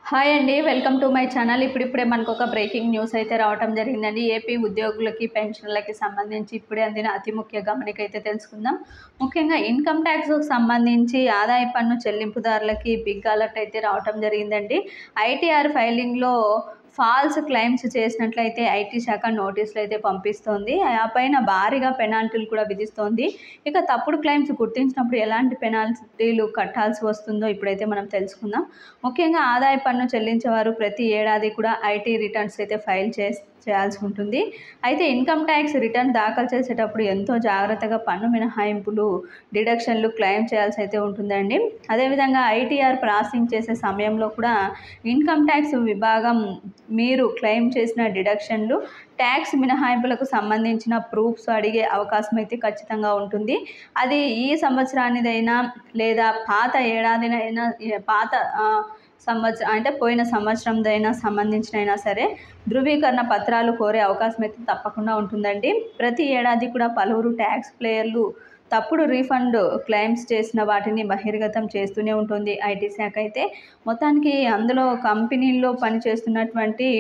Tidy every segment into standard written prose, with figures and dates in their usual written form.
Hi అండి, welcome to my channel. ఇప్పుడిప్పుడే మనకు ఒక బ్రేకింగ్ న్యూస్ అయితే రావడం జరిగిందండి. ఏపీ ఉద్యోగులకి పెన్షన్లకి సంబంధించి ఇప్పుడే అందిన అతి ముఖ్య గమనిక అయితే తెలుసుకుందాం. ముఖ్యంగా ఇన్కమ్ ట్యాక్స్కి సంబంధించి ఆదాయ పన్ను చెల్లింపుదారులకి బిగ్ అలర్ట్ అయితే రావడం జరిగిందండి. ఐటీఆర్ ఫైలింగ్లో ఫాల్స్ క్లెయిమ్స్ చేసినట్లయితే ఐటీ శాఖ నోటీసులు అయితే పంపిస్తోంది. ఆ పైన భారీగా పెనాల్టీలు కూడా విధిస్తోంది. ఇక తప్పుడు క్లెయిమ్స్ గుర్తించినప్పుడు ఎలాంటి పెనాల్టీలు కట్టాల్సి వస్తుందో ఇప్పుడైతే మనం తెలుసుకుందాం. ముఖ్యంగా ఆదాయ పన్ను చెల్లించేవారు ప్రతి ఏడాది కూడా ఐటీ రిటర్న్స్ అయితే ఫైల్ చేయాల్సి ఉంటుంది. అయితే ఇన్కమ్ ట్యాక్స్ రిటర్న్ దాఖలు చేసేటప్పుడు ఎంతో జాగ్రత్తగా పన్ను మినహాయింపులు, డిడక్షన్లు క్లెయిమ్ చేయాల్సి అయితే ఉంటుందండి. అదేవిధంగా ఐటీఆర్ ప్రాసెసింగ్ చేసే సమయంలో కూడా ఇన్కమ్ ట్యాక్స్ విభాగం మీరు క్లెయిమ్ చేసిన డిడక్షన్లు, ట్యాక్స్ మినహాయింపులకు సంబంధించిన ప్రూఫ్స్ అడిగే అవకాశం అయితే ఖచ్చితంగా ఉంటుంది. అది ఈ సంవత్సరానిదైనా లేదా పాత ఏడాదినైనా పాత సంవత్సరం అంటే పోయిన సంవత్సరందైనా సంబంధించినైనా సరే ధృవీకరణ పత్రాలు కోరే అవకాశం అయితే తప్పకుండా ఉంటుందండి. ప్రతి ఏడాది కూడా పలువురు ట్యాక్స్ ప్లేయర్లు తప్పుడు రీఫండ్ క్లెయిమ్స్ చేసిన వాటిని బహిర్గతం చేస్తూనే ఉంటుంది ఐటీ శాఖ అయితే. మొత్తానికి అందులో కంపెనీల్లో పనిచేస్తున్నటువంటి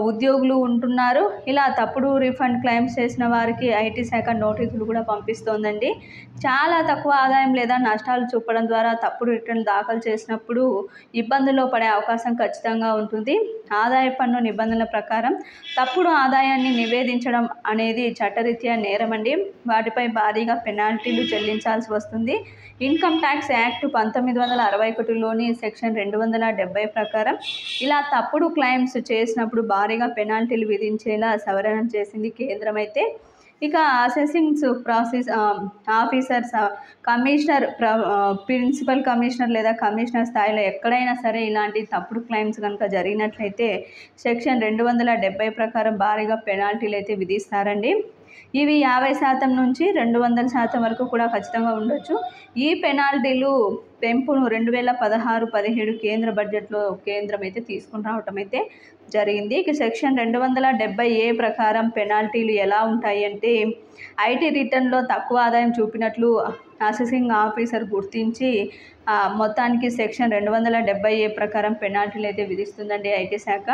ఉద్యోగులు ఉంటున్నారు. ఇలా తప్పుడు రీఫండ్ క్లెయిమ్స్ చేసిన వారికి ఐటీ శాఖ నోటీసులు కూడా పంపిస్తోందండి. చాలా తక్కువ ఆదాయం లేదా నష్టాలు చూపడం ద్వారా తప్పుడు రిటర్న్ దాఖలు చేసినప్పుడు ఇబ్బందుల్లో పడే అవకాశం ఖచ్చితంగా ఉంటుంది. ఆదాయ పన్ను నిబంధనల ప్రకారం తప్పుడు ఆదాయాన్ని నివేదించడం అనేది చట్టరీత్యా నేరమండి. వాటిపై భారీగా పెనాల్టీలు చెల్లించాల్సి వస్తుంది. ఇన్కమ్ ట్యాక్స్ యాక్ట్ 1961లోని సెక్షన్ 270 ప్రకారం ఇలా తప్పుడు క్లెయిమ్స్ చేసినప్పుడు భారీగా పెనాల్టీలు విధించేలా సవరణ చేసింది కేంద్రం అయితే. ఇక assessing process officers, commissioner, principal commissioner లేదా కమిషనర్ స్థాయిలో ఎక్కడైనా సరే ఇలాంటి తప్పుడు క్లెయిమ్స్ కనుక జరిగినట్లయితే సెక్షన్ 270 ప్రకారం భారీగా పెనాల్టీలు అయితే విధిస్తారండి. ఇవి 50% నుంచి 200% వరకు కూడా ఖచ్చితంగా ఉండొచ్చు. ఈ పెనాల్టీలు పెంపును 2016-17 కేంద్ర బడ్జెట్లో కేంద్రం అయితే తీసుకుని రావటం అయితే జరిగింది. ఇక సెక్షన్ 270A ప్రకారం పెనాల్టీలు ఎలా ఉంటాయి అంటే, ఐటీ రిటర్న్లో తక్కువ ఆదాయం చూపినట్లు అసెసింగ్ ఆఫీసర్ గుర్తించి మొత్తానికి సెక్షన్ 270A ప్రకారం పెనాల్టీలు అయితే విధిస్తుందండి ఐటీ శాఖ.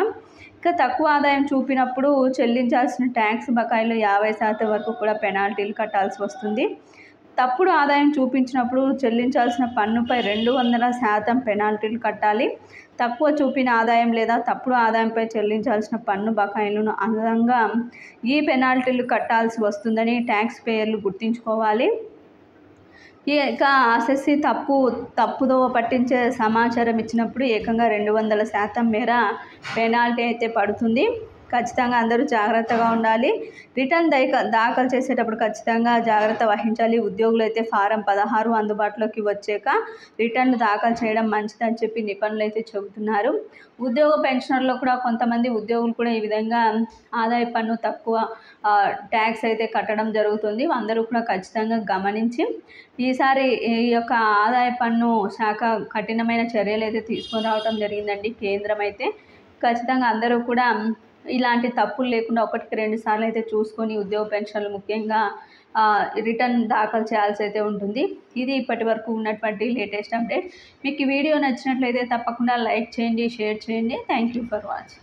ఇక తక్కువ ఆదాయం చూపినప్పుడు చెల్లించాల్సిన ట్యాక్స్ బకాయిలు 50% వరకు కూడా పెనాల్టీలు కట్టాల్సి వస్తుంది. తప్పుడు ఆదాయం చూపించినప్పుడు చెల్లించాల్సిన పన్నుపై 200% పెనాల్టీలు కట్టాలి. తక్కువ చూపిన ఆదాయం లేదా తప్పుడు ఆదాయంపై చెల్లించాల్సిన పన్ను బకాయిలను అదనంగా ఈ పెనాల్టీలు కట్టాల్సి వస్తుందని ట్యాక్స్ పేయర్లు గుర్తుంచుకోవాలి. ఇక అసెస్సీ తప్పుదోవ పట్టించే సమాచారం ఇచ్చినప్పుడు ఏకంగా 200% మేర పెనాల్టీ అయితే పడుతుంది. ఖచ్చితంగా అందరూ జాగ్రత్తగా ఉండాలి. రిటర్న్ దాఖలు చేసేటప్పుడు ఖచ్చితంగా జాగ్రత్త వహించాలి. ఉద్యోగులు అయితే ఫారం 16 అందుబాటులోకి వచ్చాక రిటర్న్లు దాఖలు చేయడం మంచిదని చెప్పి నిపుణులు అయితే చెబుతున్నారు. ఉద్యోగ పెన్షనర్లో కూడా కొంతమంది ఉద్యోగులు కూడా ఈ విధంగా ఆదాయ పన్ను తక్కువ ట్యాక్స్ అయితే కట్టడం జరుగుతుంది. అందరూ కూడా ఖచ్చితంగా గమనించి ఈసారి ఈ యొక్క ఆదాయ పన్ను శాఖ కఠినమైన చర్యలు అయితే తీసుకొని రావడం జరిగిందండి కేంద్రం అయితే. ఖచ్చితంగా అందరూ కూడా ఇలాంటి తప్పులు లేకుండా 1-2 సార్లు అయితే చూసుకొని ఉద్యోగ పెన్షన్లు ముఖ్యంగా రిటర్న్ దాఖలు చేయాల్సి అయితే ఉంటుంది. ఇది ఇప్పటి వరకు ఉన్నటువంటి లేటెస్ట్ అప్డేట్. మీకు ఈ వీడియో నచ్చినట్లయితే తప్పకుండా లైక్ చేయండి, షేర్ చేయండి. Thank you for watching.